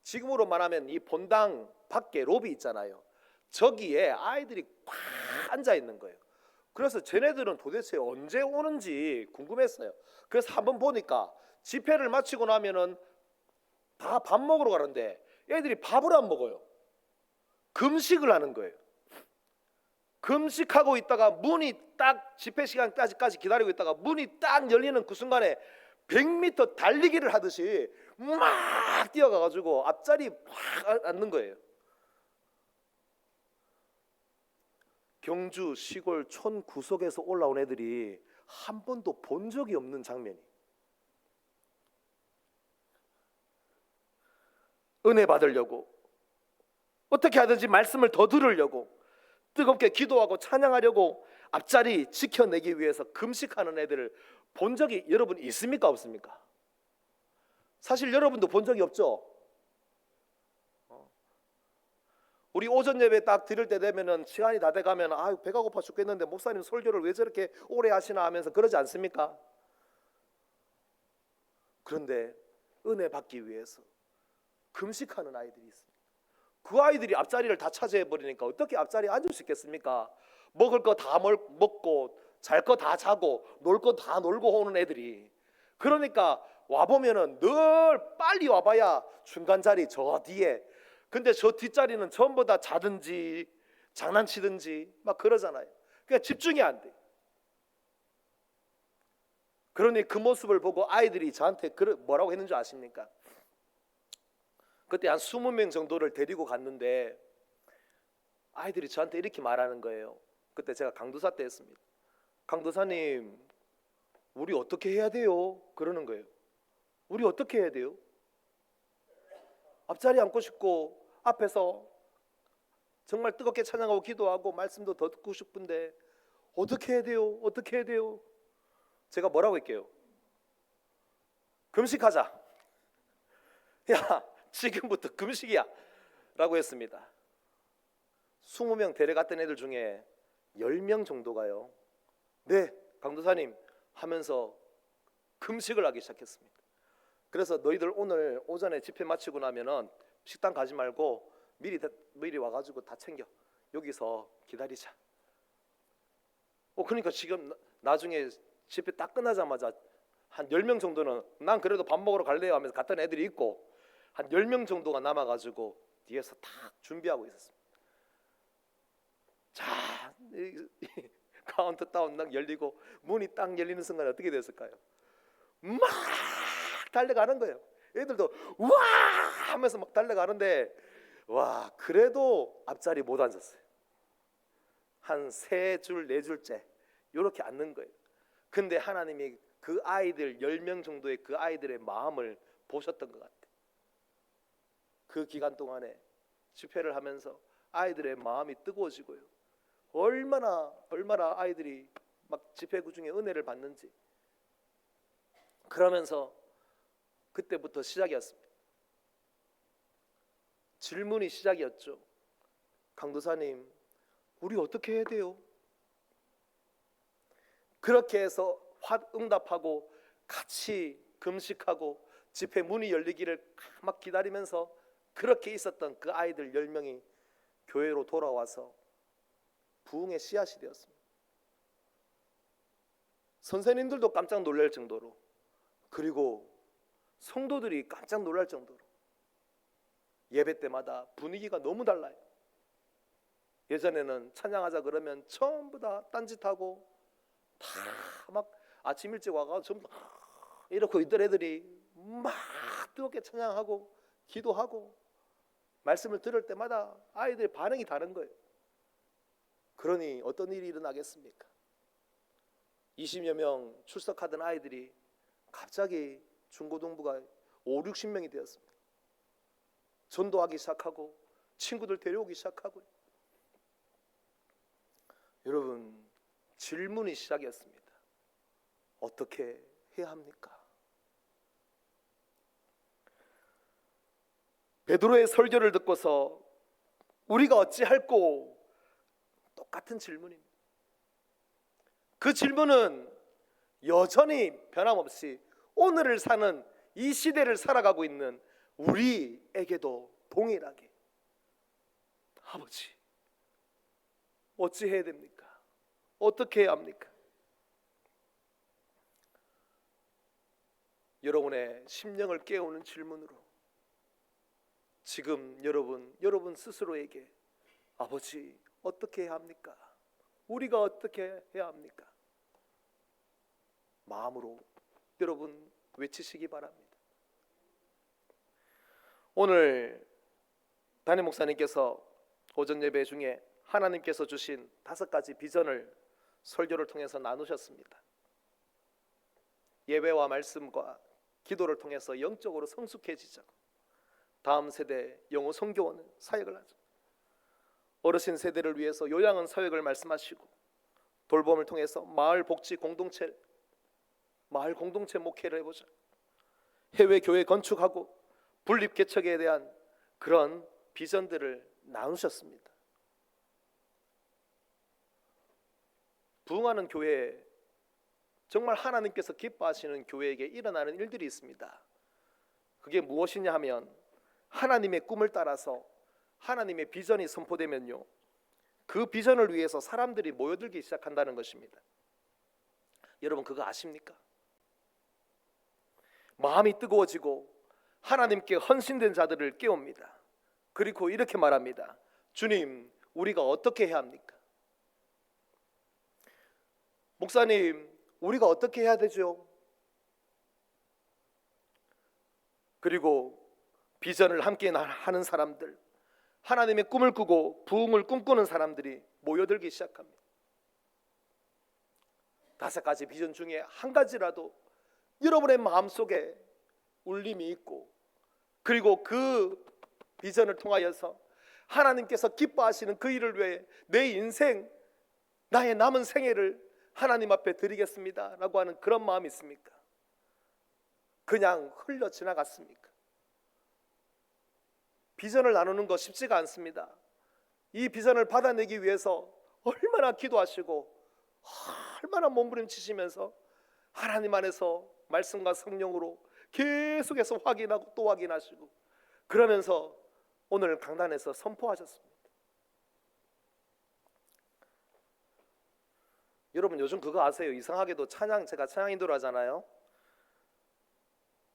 지금으로 말하면 이 본당 밖에 로비 있잖아요. 저기에 아이들이 꽉 앉아 있는 거예요. 그래서 쟤네들은 도대체 언제 오는지 궁금했어요. 그래서 한번 보니까 집회를 마치고 나면은 다 밥 먹으러 가는데 애들이 밥을 안 먹어요. 금식을 하는 거예요. 금식하고 있다가 문이 딱 집회 시간까지 기다리고 있다가 문이 딱 열리는 그 순간에 100m 달리기를 하듯이 막 뛰어가가지고 앞자리 막 앉는 거예요. 경주 시골 촌 구석에서 올라온 애들이 한 번도 본 적이 없는 장면이. 은혜 받으려고 어떻게 하든지 말씀을 더 들으려고 뜨겁게 기도하고 찬양하려고 앞자리 지켜내기 위해서 금식하는 애들을 본 적이 여러분 있습니까 없습니까? 사실 여러분도 본 적이 없죠. 우리 오전 예배 딱 드릴 때 되면은 시간이 다 돼가면 아유 배가 고파 죽겠는데 목사님 설교를 왜 저렇게 오래 하시나 하면서 그러지 않습니까? 그런데 은혜 받기 위해서 금식하는 아이들이 있습니다. 그 아이들이 앞자리를 다 차지해 버리니까 어떻게 앞자리에 앉을 수 있겠습니까? 먹을 거 다 먹고 잘 거 다 자고 놀 거 다 놀고 오는 애들이. 그러니까 와 보면은 늘 빨리 와봐야 중간 자리 저 뒤에. 근데 저 뒷자리는 전부 다 자든지 장난치든지 막 그러잖아요. 그러니까 집중이 안 돼. 그러니 그 모습을 보고 아이들이 저한테 뭐라고 했는 줄 아십니까? 그때 한 20명 정도를 데리고 갔는데 아이들이 저한테 이렇게 말하는 거예요. 그때 제가 강도사 때 했습니다. 강도사님, 우리 어떻게 해야 돼요? 그러는 거예요. 우리 어떻게 해야 돼요? 앞자리 앉고 싶고 앞에서 정말 뜨겁게 찬양하고 기도하고 말씀도 더 듣고 싶은데 어떻게 해야 돼요? 어떻게 해야 돼요? 제가 뭐라고 할게요? 금식하자. 야, 지금부터 금식이야 라고 했습니다. 20명 데려갔던 애들 중에 10명 정도가요, 네 강도사님 하면서 금식을 하기 시작했습니다. 그래서 너희들 오늘 오전에 집회 마치고 나면은 식당 가지 말고 미리 와가지고 다 챙겨 여기서 기다리자. 그러니까 지금 나중에 집회 딱 끝나자마자 한 10명 정도는 난 그래도 밥 먹으러 갈래요 하면서 갔던 애들이 있고 한 10명 정도가 남아가지고 뒤에서 딱 준비하고 있었습니다. 자, 카운트다운 딱 열리고 문이 딱 열리는 순간 어떻게 됐을까요? 막 달려가는 거예요. 애들도 우와 하면서 막 달려가는데 와 그래도 앞자리 못 앉았어요. 한 3줄 4줄째 이렇게 앉는 거예요. 근데 하나님이 그 아이들 10명 정도의 그 아이들의 마음을 보셨던 것 같아요. 그 기간 동안에 집회를 하면서 아이들의 마음이 뜨거워지고요. 얼마나 아이들이 막 집회 중에 은혜를 받는지. 그러면서 그때부터 시작이었습니다. 질문이 시작이었죠. 강도사님, 우리 어떻게 해야 돼요? 그렇게 해서 응답하고 같이 금식하고 집회 문이 열리기를 막 기다리면서 그렇게 있었던 그 아이들 10명이 교회로 돌아와서 부흥의 씨앗이 되었습니다. 선생님들도 깜짝 놀랄 정도로, 그리고 성도들이 깜짝 놀랄 정도로 예배 때마다 분위기가 너무 달라요. 예전에는 찬양하자 그러면 전부 다 딴짓하고 다 막 아침 일찍 와가 전부 이렇게 있던 애들이 막 뜨겁게 찬양하고 기도하고 말씀을 들을 때마다 아이들의 반응이 다른 거예요. 그러니 어떤 일이 일어나겠습니까? 20여 명 출석하던 아이들이 갑자기 중고등부가 5, 60명이 되었습니다. 전도하기 시작하고 친구들 데려오기 시작하고. 여러분, 질문이 시작이었습니다. 어떻게 해야 합니까? 베드로의 설교를 듣고서 우리가 어찌할꼬 똑같은 질문입니다. 그 질문은 여전히 변함없이 오늘을 사는 이 시대를 살아가고 있는 우리 우리에게도 동일하게 아버지 어찌 해야 됩니까? 어떻게 해야 합니까? 여러분의 심령을 깨우는 질문으로 지금 여러분 스스로에게 아버지 어떻게 해야 합니까? 우리가 어떻게 해야 합니까? 마음으로 여러분 외치시기 바랍니다. 오늘 담임 목사님께서 오전 예배 중에 하나님께서 주신 5가지 비전을 설교를 통해서 나누셨습니다. 예배와 말씀과 기도를 통해서 영적으로 성숙해지자고, 다음 세대 영어 선교원 사역을 하죠. 어르신 세대를 위해서 요양원 사역을 말씀하시고, 돌봄을 통해서 마을 복지 공동체, 마을 공동체 목회를 해보자. 해외 교회 건축하고 분립 개척에 대한 그런 비전들을 나누셨습니다. 부흥하는 교회, 정말 하나님께서 기뻐하시는 교회에게 일어나는 일들이 있습니다. 그게 무엇이냐 하면 하나님의 꿈을 따라서 하나님의 비전이 선포되면요, 그 비전을 위해서 사람들이 모여들기 시작한다는 것입니다. 여러분 그거 아십니까? 마음이 뜨거워지고 하나님께 헌신된 자들을 깨웁니다. 그리고 이렇게 말합니다. 주님, 우리가 어떻게 해야 합니까? 목사님, 우리가 어떻게 해야 되죠? 그리고 비전을 함께 하는 사람들, 하나님의 꿈을 꾸고 부흥을 꿈꾸는 사람들이 모여들기 시작합니다. 5가지 비전 중에 한 가지라도 여러분의 마음속에 울림이 있고, 그리고 그 비전을 통하여서 하나님께서 기뻐하시는 그 일을 위해 내 인생, 나의 남은 생애를 하나님 앞에 드리겠습니다 라고 하는 그런 마음이 있습니까? 그냥 흘러 지나갔습니까? 비전을 나누는 거 쉽지가 않습니다. 이 비전을 받아내기 위해서 얼마나 기도하시고 얼마나 몸부림치시면서 하나님 안에서 말씀과 성령으로 계속해서 확인하고 또 확인하시고, 그러면서 오늘 강단에서 선포하셨습니다. 여러분 요즘 그거 아세요? 이상하게도 찬양, 제가 찬양 인도를 하잖아요.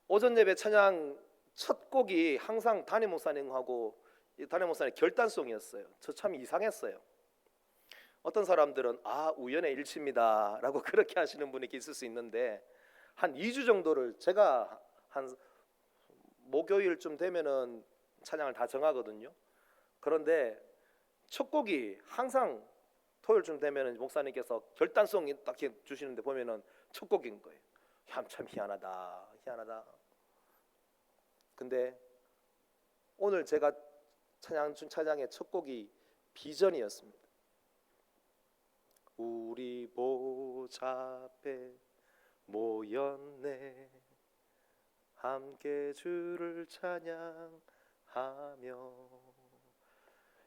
오전 예배 찬양 첫 곡이 항상 담임 목사님하고 담임 목사님 결단송이었어요. 저 참 이상했어요. 어떤 사람들은 우연의 일치입니다 라고 그렇게 하시는 분이 있을 수 있는데, 한 2주 정도를 제가 한 목요일쯤 되면은 찬양을 다 정하거든요. 그런데 첫 곡이 항상 토요일쯤 되면은 목사님께서 결단송이 딱 주시는데 보면은 첫 곡인 거예요. 참 희한하다. 근데 오늘 제가 찬양의 첫 곡이 비전이었습니다. 우리 보좌 앞에 모였네, 함께 주를 찬양하며,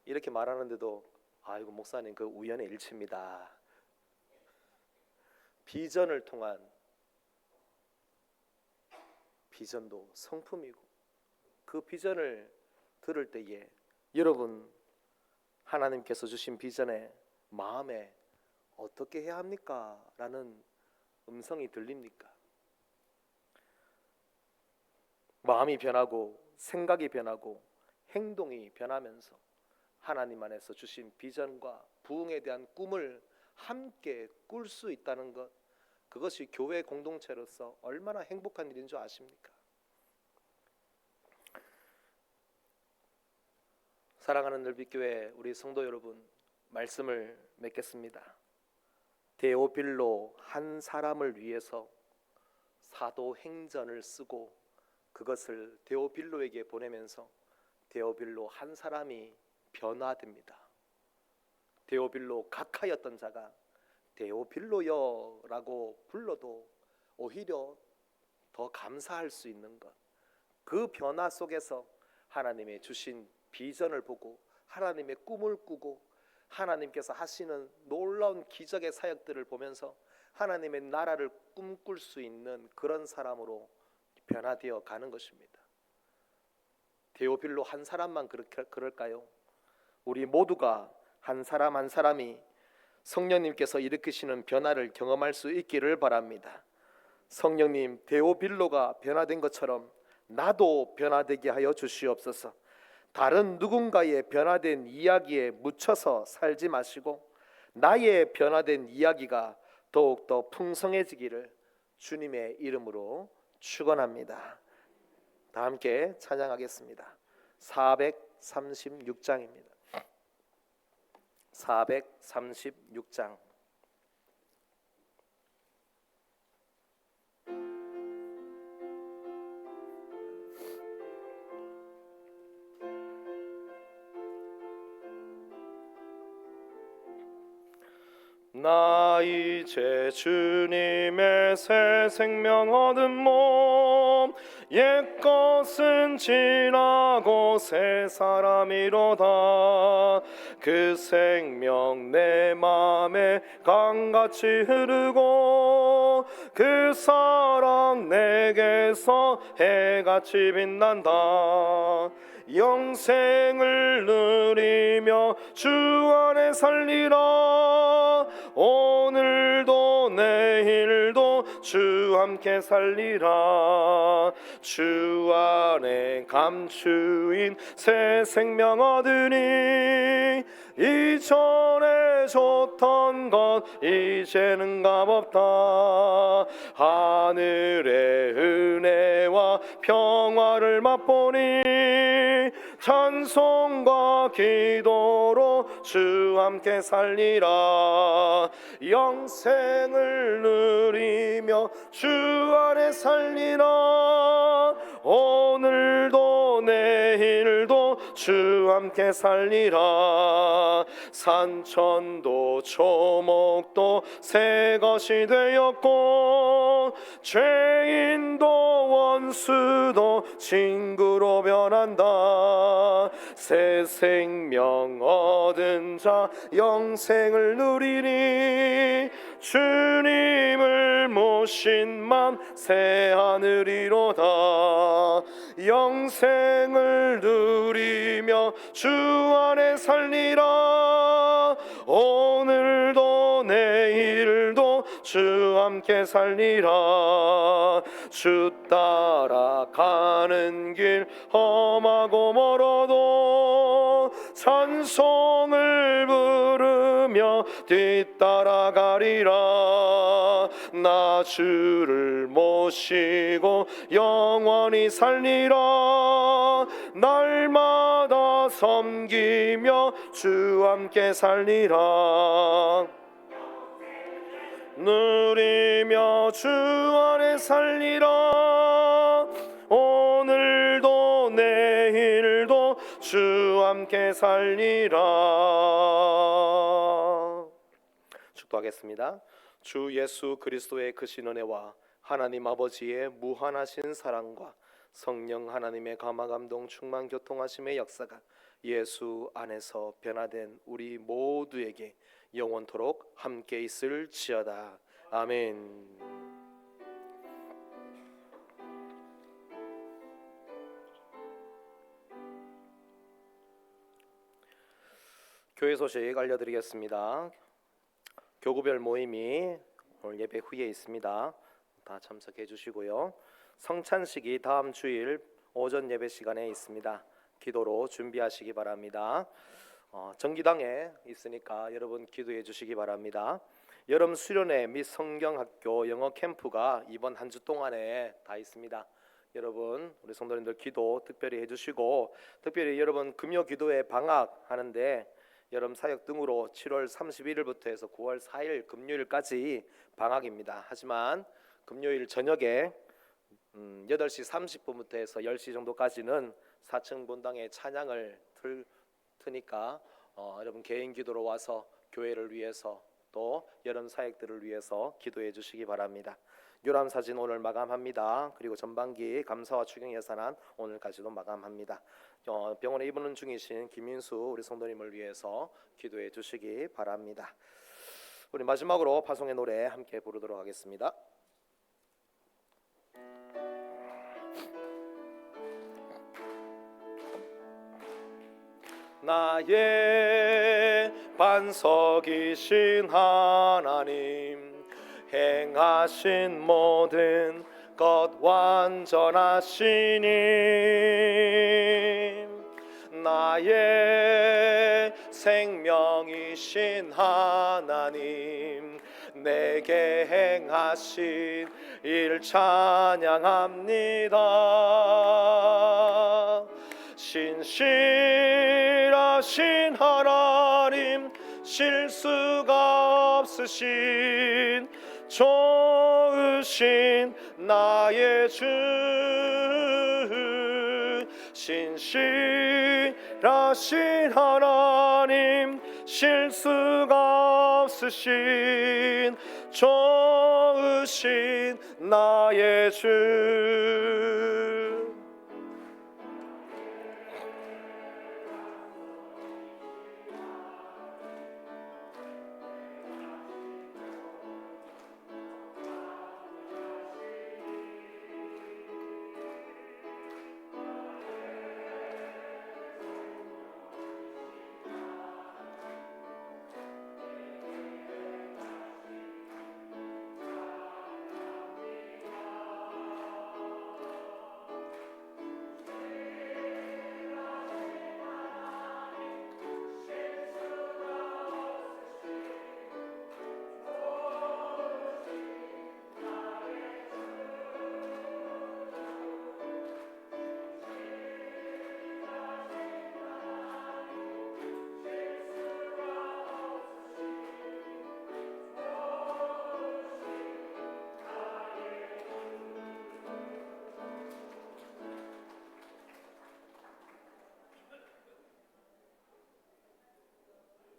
이렇게 말하는데도 이거 목사님 그 우연의 일치입니다. 비전을 통한 비전도 성품이고, 그 비전을 들을 때에 여러분 하나님께서 주신 비전에 마음에 어떻게 해야 합니까? 라는 음성이 들립니까? 마음이 변하고 생각이 변하고 행동이 변하면서 하나님 안에서 주신 비전과 부흥에 대한 꿈을 함께 꿀 수 있다는 것, 그것이 교회 공동체로서 얼마나 행복한 일인 줄 아십니까? 사랑하는 늘빛교회 우리 성도 여러분, 말씀을 맺겠습니다. 데오빌로 한 사람을 위해서 사도행전을 쓰고 그것을 데오빌로에게 보내면서 데오빌로 한 사람이 변화됩니다. 데오빌로 각하였던 자가 데오빌로여라고 불러도 오히려 더 감사할 수 있는 것, 그 변화 속에서 하나님의 주신 비전을 보고 하나님의 꿈을 꾸고 하나님께서 하시는 놀라운 기적의 사역들을 보면서 하나님의 나라를 꿈꿀 수 있는 그런 사람으로 변화되어 가는 것입니다. 데오빌로 한 사람만 그럴까요? 우리 모두가 한 사람 한 사람이 성령님께서 일으키시는 변화를 경험할 수 있기를 바랍니다. 성령님, 데오빌로가 변화된 것처럼 나도 변화되게 하여 주시옵소서. 다른 누군가의 변화된 이야기에 묻혀서 살지 마시고 나의 변화된 이야기가 더욱더 풍성해지기를 주님의 이름으로 축원합니다. 다 함께 찬양하겠습니다. 436장입니다. 436장. 나 이제 주님의 새 생명 얻은 몸 옛것은 지나고 새 사람이로다. 그 생명 내 맘에 강같이 흐르고 그 사랑 내게서 해같이 빛난다. 영생을 누리며 주 안에 살리라. 오늘도 내일도 주 함께 살리라. 주 안에 감추인 새 생명 얻으니 이전에 줬던 것 이제는 값없다. 하늘의 은혜와 평화를 맛보니 찬송과 기도로 주 함께 살리라. 영생을 누리며 주 안에 살리라. 오늘도 내일도 주 함께 살리라. 산천도 초목도 새 것이 되었고 죄인도 원수도 친구로 변한다. 새 생명 얻은 자 영생을 누리니 주님을 모신 맘 새 하늘이로다. 영생을 누리며 주 안에 살리라. 오늘도 내일도 주 함께 살리라. 주 따라가는 길 험하고 멀어도 찬송을 부르며 뒤따라가리라. 나 주를 모시고 영원히 살리라. 날마다 섬기며 주 함께 살리라. 누리며 주 안에 살리라. 오늘도 내일도 주 함께 살리라. 축도하겠습니다. 주 예수 그리스도의 크신 은혜와 하나님 아버지의 무한하신 사랑과 성령 하나님의 감화감동 충만 교통하심의 역사가 예수 안에서 변화된 우리 모두에게 영원토록 함께 있을지어다. 아멘. 교회 소식 알려드리겠습니다. 교구별 모임이 오늘 예배 후에 있습니다. 다 참석해 주시고요. 성찬식이 다음 주일 오전 예배 시간에 있습니다. 기도로 준비하시기 바랍니다. 정기당에 있으니까 여러분 기도해 주시기 바랍니다. 여름 수련회 및 성경학교 영어 캠프가 이번 한 주 동안에 다 있습니다. 여러분 우리 성도님들 기도 특별히 해주시고, 특별히 여러분 금요 기도회 방학하는데 여름 사역 등으로 7월 31일부터 해서 9월 4일 금요일까지 방학입니다. 하지만 금요일 저녁에 8시 30분부터 해서 10시 정도까지는 4층 본당에 찬양을 트니까 여러분 개인 기도로 와서 교회를 위해서 또 여름 사역들을 위해서 기도해 주시기 바랍니다. 요람 사진 오늘 마감합니다. 그리고 전반기 감사와 추경 예산안 오늘까지도 마감합니다. 병원에 입원은 중이신 김민수 우리 성도님을 위해서 기도해 주시기 바랍니다. 우리 마지막으로 파송의 노래 함께 부르도록 하겠습니다. 나의 반석이신 하나님, 행하신 모든 것 완전하시니 나의 생명이신 하나님, 내게 행하신 일 찬양합니다. 신실하신 하나님, 실수가 없으신 좋으신 나의 주, 신실하신 하나님, 실수가 없으신 좋으신 나의 주.